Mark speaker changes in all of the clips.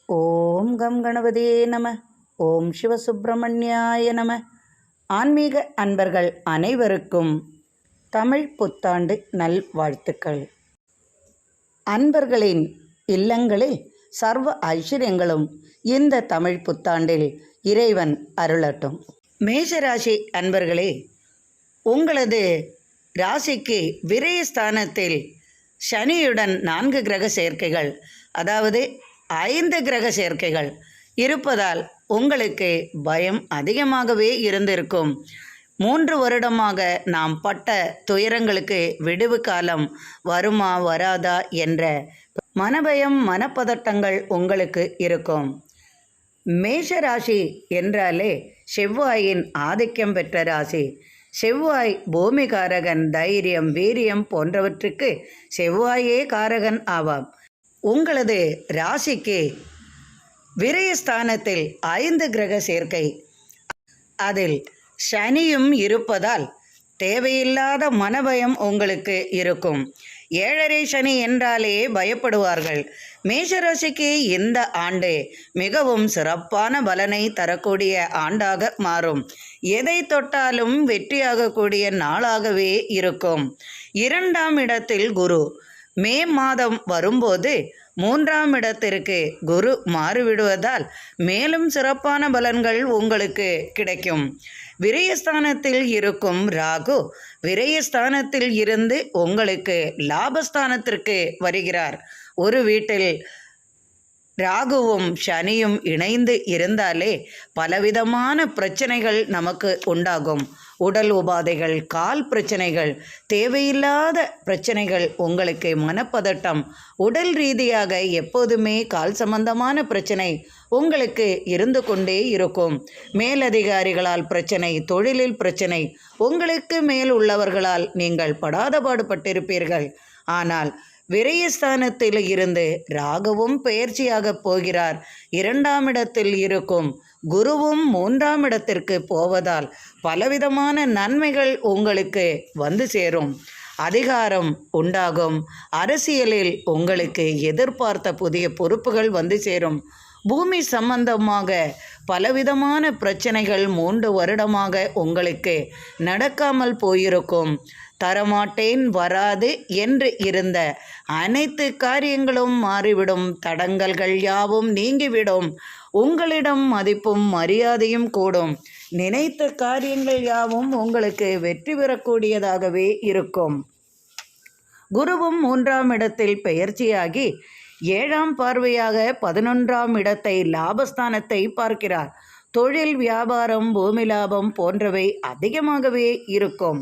Speaker 1: ஓம் come கணபதியே நம. ஓம் சிவசுப்பிரமணியாய நம. ஆன்மீக அன்பர்கள் அனைவருக்கும் தமிழ் புத்தாண்டு நல்வாழ்த்துக்கள். அன்பர்களின் இல்லங்களில் சர்வ ஐஸ்வர்யங்களும் இந்த தமிழ் புத்தாண்டில் இறைவன் அருளட்டும். மேஷராசி அன்பர்களே, உங்களது ராசிக்கு விரயஸ்தானத்தில் சனியுடன் 4 கிரக சேர்க்கைகள், அதாவது 5 கிரக சேர்க்கைகள் இருப்பதால் உங்களுக்கு பயம் அதிகமாகவே இருந்திருக்கும். 3 வருடமாக நாம் பட்ட துயரங்களுக்கு விடுவு காலம் வருமா வராதா என்ற மனபயம், மனப்பதட்டங்கள் உங்களுக்கு இருக்கும். மேஷராசி என்றாலே செவ்வாயின் ஆதிக்கம் பெற்ற ராசி. செவ்வாய் பூமிகாரகன், தைரியம், வீரியம் போன்றவற்றுக்கு செவ்வாயே காரகன் ஆவாம். உங்களது ராசிக்கு விரயஸ்தானத்தில் 5 கிரக சேர்க்கை, அதில் சனியும் இருப்பதால் தேவையில்லாத மனபயம் உங்களுக்கு இருக்கும். 7.5 சனி என்றாலே பயப்படுவார்கள். மேஷராசிக்கு இந்த ஆண்டு மிகவும் சிறப்பான பலனை தரக்கூடிய ஆண்டாக மாறும். எதை தொட்டாலும் வெற்றியாகக்கூடிய நாளாகவே இருக்கும். 2ஆம் இடத்தில் குரு. மே மாதம் வரும்போது 3ஆம் இடத்திற்கு குரு மாறிவிடுவதால் மேலும் சிறப்பான பலன்கள் உங்களுக்கு கிடைக்கும். விரயஸ்தானத்தில் இருக்கும் ராகு விரயஸ்தானத்தில் இருந்து உங்களுக்கு லாபஸ்தானத்திற்கு வருகிறார். ஒரு வீட்டில் ராகுவும் சனியும் இணைந்து இருந்தாலே பலவிதமான பிரச்சனைகள் நமக்கு உண்டாகும். உடல் உபாதைகள், கால் பிரச்சனைகள், தேவையில்லாத பிரச்சனைகள், உங்களுக்கு மனப்பதட்டம், உடல் ரீதியாக எப்போதுமே கால் சம்பந்தமான பிரச்சனை உங்களுக்கு இருந்து கொண்டே இருக்கும். மேலதிகாரிகளால் பிரச்சனை, தொழிலில் பிரச்சனை, உங்களுக்கு மேல் உள்ளவர்களால் நீங்கள் படாத பாடுபட்டிருப்பீர்கள். ஆனால் விரயஸ்தானத்தில் இருந்து ராகுவும் பெயர்ச்சியாக போகிறார். 2ஆம் இடத்தில் இருக்கும் குருவும் 3ஆம் இடத்திற்கு போவதால் பலவிதமான நன்மைகள் உங்களுக்கு வந்து சேரும். அதிகாரம் உண்டாகும். அரசியலில் உங்களுக்கு எதிர்பார்த்த புதிய பொறுப்புகள் வந்து சேரும். பூமி சம்பந்தமாக பலவிதமான பிரச்சனைகள் 3 வருடமாக உங்களுக்கு நடக்காமல் போயிருக்கும். தரமாட்டேன், வராது என்று இருந்த அனைத்து காரியங்களும் மாறிவிடும். தடங்கல்கள் யாவும் நீங்கிவிடும். உங்களிடம் மதிப்பும் மரியாதையும் கூடும். நினைத்த காரியங்கள் யாவும் உங்களுக்கு வெற்றி பெறக்கூடியதாகவே இருக்கும். குருவும் 3ஆம் இடத்தில் பெயர்ச்சியாகி 7ஆம் பார்வையாக 11ஆம் இடத்தை, லாபஸ்தானத்தை பார்க்கிறார். தொழில், வியாபாரம், பூமி லாபம் போன்றவை அதிகமாகவே இருக்கும்.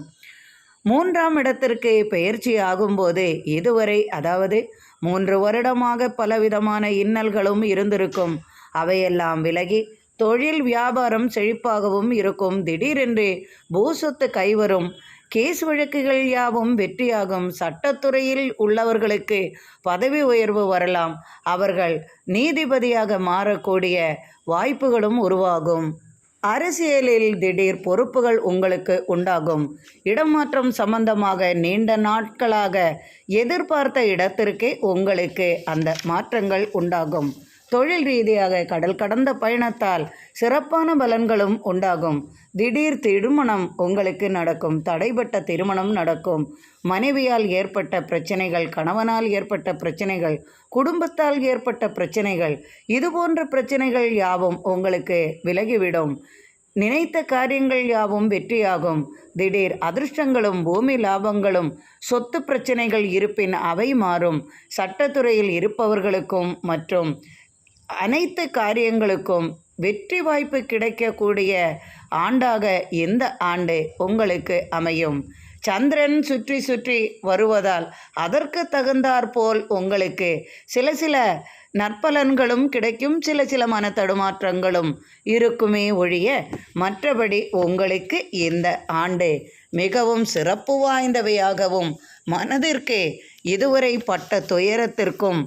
Speaker 1: 3ஆம் இடத்திற்கு பெயர்ச்சி ஆகும்போது இதுவரை, அதாவது 3 வருடமாக பலவிதமான இன்னல்களும் இருந்திருக்கும். அவையெல்லாம் விலகி தொழில் வியாபாரம் செழிப்பாகவும் இருக்கும். திடீரென்று பூசொத்து கைவரும். கேஸ் வழக்குகள் யாவும் வெற்றியாகும். சட்டத்துறையில் உள்ளவர்களுக்கு பதவி உயர்வு வரலாம். அவர்கள் நீதிபதியாக மாறக்கூடிய வாய்ப்புகளும் உருவாகும். அரசியலில் திடீர் பொறுப்புகள் உங்களுக்கு உண்டாகும். இடமாற்றம் சம்பந்தமாக நீண்ட நாட்களாக எதிர்பார்த்த இடத்திற்கே உங்களுக்கு அந்த மாற்றங்கள் உண்டாகும். தொழில் ரீதியாக கடல் கடந்த பயணத்தால் சிறப்பான பலன்களும் உண்டாகும். திடீர் திருமணம் உங்களுக்கு நடக்கும். தடைபட்ட திருமணம் நடக்கும். மனைவியால் ஏற்பட்ட பிரச்சனைகள், கணவனால் ஏற்பட்ட பிரச்சனைகள், குடும்பத்தால் ஏற்பட்ட பிரச்சனைகள், இதுபோன்ற பிரச்சனைகள் யாவும் உங்களுக்கு விலகிவிடும். நினைத்த காரியங்கள் யாவும் வெற்றியாகும். திடீர் அதிர்ஷ்டங்களும் பூமி லாபங்களும், சொத்து பிரச்சனைகள் இருப்பின் அவை மாறும். சட்டத்துறையில் இருப்பவர்களுக்கும் மற்றும் அனைத்து காரியங்களுக்கும் வெற்றி வாய்ப்பு கிடைக்கக்கூடிய ஆண்டாக இந்த ஆண்டு உங்களுக்கு அமையும். சந்திரன் சுற்றி சுற்றி வருவதால் அதற்கு தகுந்தாற்போல் உங்களுக்கு சில நற்பலன்களும் கிடைக்கும். சில மன தடுமாற்றங்களும் இருக்குமே ஒழிய மற்றபடி உங்களுக்கு இந்த ஆண்டு மிகவும் சிறப்பு வாய்ந்தவையாகவும், மனதிற்கு இதுவரை பட்ட துயரத்திற்கும்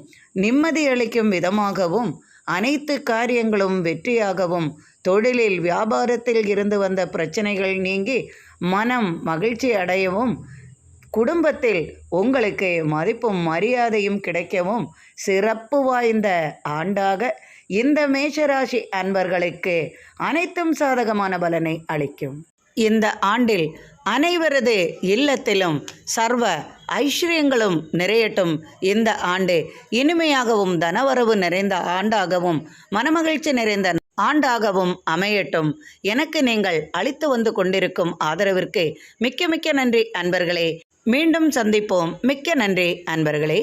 Speaker 1: நிம்மதி அளிக்கும் விதமாகவும், அனைத்து காரியங்களும் வெற்றியாகவும், தொழிலில் வியாபாரத்தில் இருந்து வந்த பிரச்சனைகள் நீங்கி மனம் மகிழ்ச்சி அடையவும், குடும்பத்தில் உங்களுக்கு மதிப்பும் மரியாதையும் கிடைக்கவும் சிறப்பு வாய்ந்த ஆண்டாக இந்த மேஷராசி அன்பர்களுக்கு அனைத்தும் சாதகமான பலனை அளிக்கும். இந்த ஆண்டில் அனைவரது இல்லத்திலும் சர்வ ஐஸ்வர்யங்களும் நிறையட்டும். இந்த ஆண்டு இனிமையாகவும் தனவரவு நிறைந்த ஆண்டாகவும் மனமகிழ்ச்சி நிறைந்த ஆண்டாகவும் அமையட்டும். எனக்கு நீங்கள் அளித்து வந்து கொண்டிருக்கும் ஆதரவிற்கு மிக்க மிக்க நன்றி அன்பர்களே. மீண்டும் சந்திப்போம். மிக்க நன்றி அன்பர்களே.